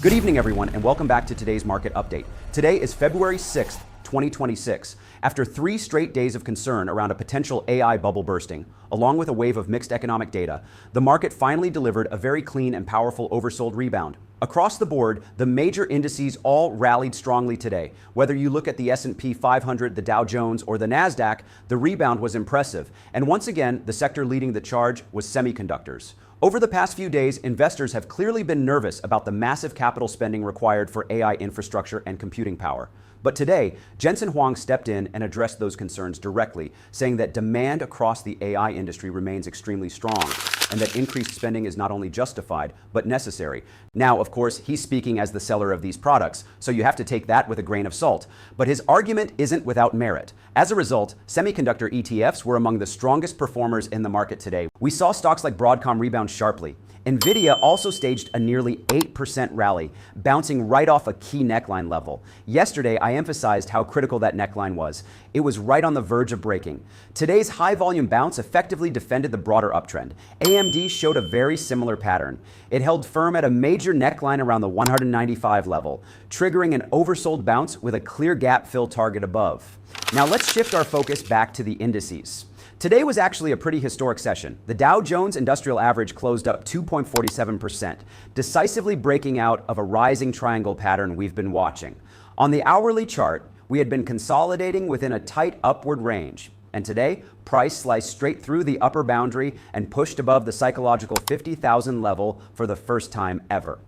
Good evening, everyone, and welcome back to today's market update. Today is February 6th, 2026. After 3 straight days of concern around a potential AI bubble bursting, along with a wave of mixed economic data, the market finally delivered a very clean and powerful oversold rebound. Across the board, the major indices all rallied strongly today. Whether you look at the S&P 500, the Dow Jones, or the Nasdaq, the rebound was impressive. And once again, the sector leading the charge was semiconductors. Over the past few days, investors have clearly been nervous about the massive capital spending required for AI infrastructure and computing power. But today, Jensen Huang stepped in and addressed those concerns directly, saying that demand across the AI industry remains extremely strong, and that increased spending is not only justified, but necessary. Now, of course, he's speaking as the seller of these products, so you have to take that with a grain of salt. But his argument isn't without merit. As a result, semiconductor ETFs were among the strongest performers in the market today. We saw stocks like Broadcom rebound sharply. NVIDIA also staged a nearly 8% rally, bouncing right off a key neckline level. Yesterday, I emphasized how critical that neckline was. It was right on the verge of breaking. Today's high-volume bounce effectively defended the broader uptrend. AMD showed a very similar pattern. It held firm at a major neckline around the 195 level, triggering an oversold bounce with a clear gap fill target above. Now let's shift our focus back to the indices. Today was actually a pretty historic session. The Dow Jones Industrial Average closed up 2.47%, decisively breaking out of a rising triangle pattern we've been watching. On the hourly chart, we had been consolidating within a tight upward range. And today, price sliced straight through the upper boundary and pushed above the psychological 50,000 level for the first time ever.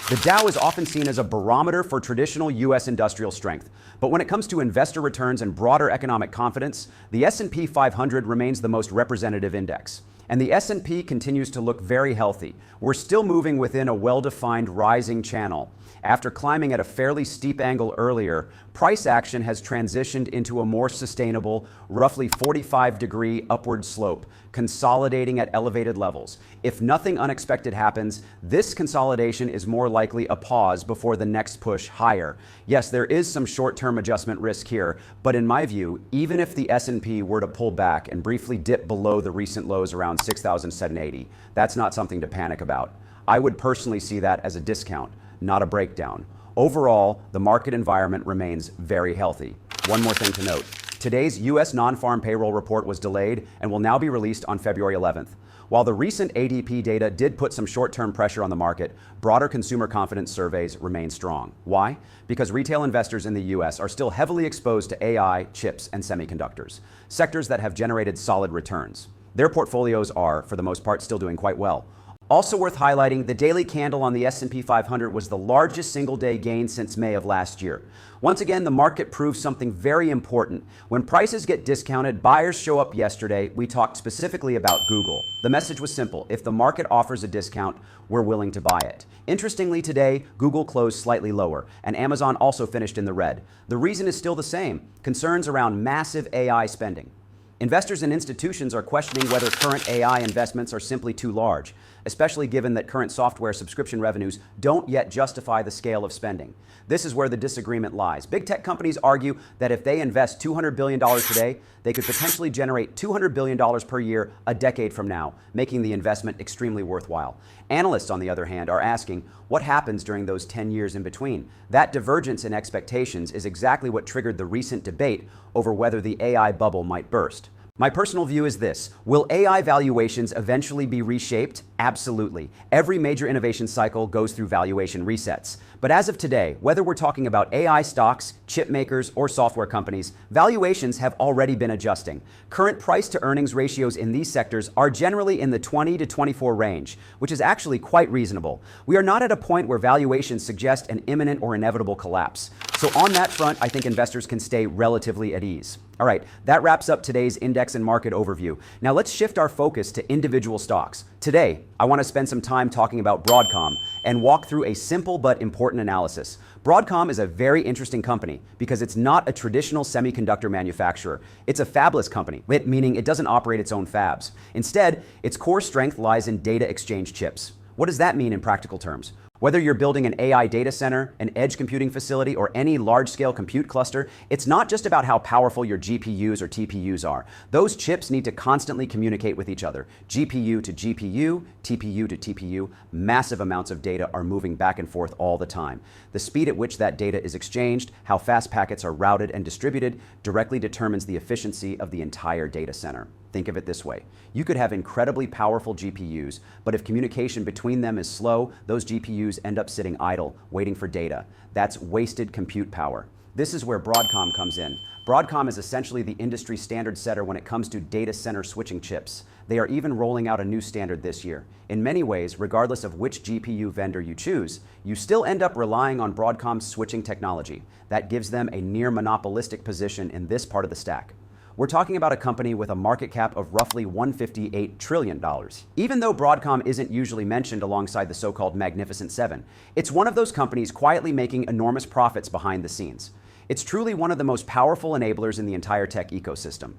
The Dow is often seen as a barometer for traditional U.S. industrial strength, but when it comes to investor returns and broader economic confidence, the S&P 500 remains the most representative index. And the S&P continues to look very healthy. We're still moving within a well-defined rising channel. After climbing at a fairly steep angle earlier, price action has transitioned into a more sustainable, roughly 45-degree upward slope, consolidating at elevated levels. If nothing unexpected happens, this consolidation is more likely a pause before the next push higher. Yes, there is some short-term adjustment risk here, but in my view, even if the S&P were to pull back and briefly dip below the recent lows around 6,780, that's not something to panic about. I would personally see that as a discount, not a breakdown. Overall, the market environment remains very healthy. One more thing to note. Today's U.S. non-farm payroll report was delayed and will now be released on February 11th. While the recent ADP data did put some short-term pressure on the market, broader consumer confidence surveys remain strong. Why? Because retail investors in the U.S. are still heavily exposed to AI, chips, and semiconductors, sectors that have generated solid returns. Their portfolios are, for the most part, still doing quite well. Also worth highlighting, the daily candle on the S&P 500 was the largest single-day gain since May of last year. Once again, the market proves something very important. When prices get discounted, buyers show up yesterday. We talked specifically about Google. The message was simple. If the market offers a discount, we're willing to buy it. Interestingly, today, Google closed slightly lower, and Amazon also finished in the red. The reason is still the same: concerns around massive AI spending. Investors and institutions are questioning whether current AI investments are simply too large, especially given that current software subscription revenues don't yet justify the scale of spending. This is where the disagreement lies. Big tech companies argue that if they invest $200 billion today, they could potentially generate $200 billion per year a decade from now, making the investment extremely worthwhile. Analysts, on the other hand, are asking what happens during those 10 years in between. That divergence in expectations is exactly what triggered the recent debate over whether the AI bubble might burst. My personal view is this: will AI valuations eventually be reshaped? Absolutely. Every major innovation cycle goes through valuation resets. But as of today, whether we're talking about AI stocks, chip makers, or software companies, valuations have already been adjusting. Current price-to-earnings ratios in these sectors are generally in the 20 to 24 range, which is actually quite reasonable. We are not at a point where valuations suggest an imminent or inevitable collapse. So on that front, I think investors can stay relatively at ease. All right, that wraps up today's index and market overview. Now let's shift our focus to individual stocks. Today, I want to spend some time talking about Broadcom and walk through a simple but important analysis. Broadcom is a very interesting company because it's not a traditional semiconductor manufacturer. It's a fabless company, meaning it doesn't operate its own fabs. Instead, its core strength lies in data exchange chips. What does that mean in practical terms? Whether you're building an AI data center, an edge computing facility, or any large-scale compute cluster, it's not just about how powerful your GPUs or TPUs are. Those chips need to constantly communicate with each other. GPU to GPU, TPU to TPU, massive amounts of data are moving back and forth all the time. The speed at which that data is exchanged, how fast packets are routed and distributed, directly determines the efficiency of the entire data center. Think of it this way. You could have incredibly powerful GPUs, but if communication between them is slow, those GPUs end up sitting idle, waiting for data. That's wasted compute power. This is where Broadcom comes in. Broadcom is essentially the industry standard setter when it comes to data center switching chips. They are even rolling out a new standard this year. In many ways, regardless of which GPU vendor you choose, you still end up relying on Broadcom's switching technology. That gives them a near monopolistic position in this part of the stack. We're talking about a company with a market cap of roughly $158 trillion. Even though Broadcom isn't usually mentioned alongside the so-called Magnificent Seven, it's one of those companies quietly making enormous profits behind the scenes. It's truly one of the most powerful enablers in the entire tech ecosystem.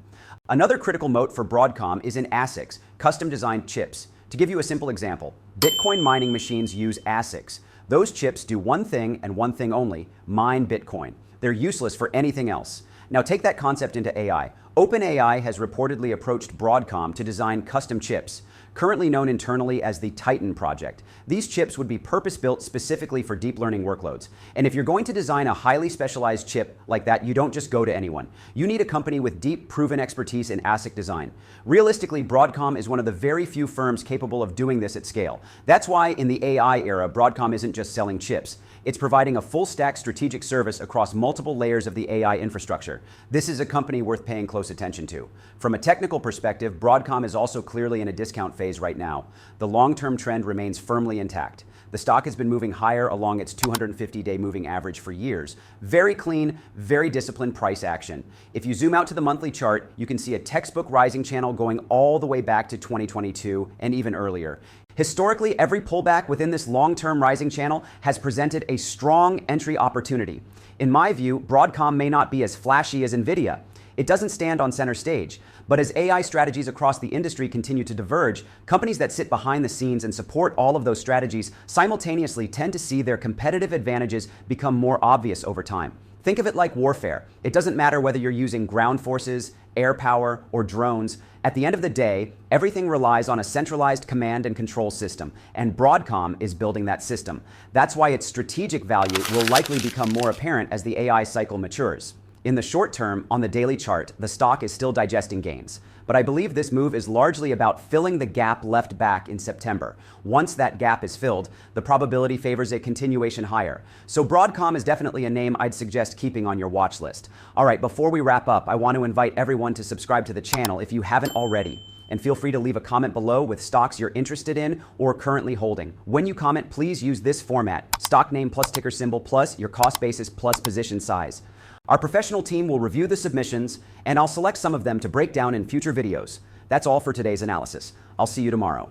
Another critical moat for Broadcom is in ASICs, custom-designed chips. To give you a simple example, Bitcoin mining machines use ASICs. Those chips do one thing and one thing only: mine Bitcoin. They're useless for anything else. Now take that concept into AI. OpenAI has reportedly approached Broadcom to design custom chips, currently known internally as the Titan project. These chips would be purpose-built specifically for deep learning workloads. And if you're going to design a highly specialized chip like that, you don't just go to anyone. You need a company with deep, proven expertise in ASIC design. Realistically, Broadcom is one of the very few firms capable of doing this at scale. That's why in the AI era, Broadcom isn't just selling chips. It's providing a full-stack strategic service across multiple layers of the AI infrastructure. This is a company worth paying close attention to. From a technical perspective, Broadcom is also clearly in a discount phase right now. The long-term trend remains firmly intact. The stock has been moving higher along its 250-day moving average for years. Very clean, very disciplined price action. If you zoom out to the monthly chart, you can see a textbook rising channel going all the way back to 2022 and even earlier. Historically, every pullback within this long-term rising channel has presented a strong entry opportunity. In my view, Broadcom may not be as flashy as NVIDIA. It doesn't stand on center stage. But as AI strategies across the industry continue to diverge, companies that sit behind the scenes and support all of those strategies simultaneously tend to see their competitive advantages become more obvious over time. Think of it like warfare. It doesn't matter whether you're using ground forces, air power, or drones. At the end of the day, everything relies on a centralized command and control system, and Broadcom is building that system. That's why its strategic value will likely become more apparent as the AI cycle matures. In the short term, on the daily chart, the stock is still digesting gains. But I believe this move is largely about filling the gap left back in September. Once that gap is filled, the probability favors a continuation higher. So Broadcom is definitely a name I'd suggest keeping on your watch list. All right, before we wrap up, I want to invite everyone to subscribe to the channel if you haven't already. And feel free to leave a comment below with stocks you're interested in or currently holding. When you comment, please use this format: stock name plus ticker symbol plus your cost basis plus position size. Our professional team will review the submissions, and I'll select some of them to break down in future videos. That's all for today's analysis. I'll see you tomorrow.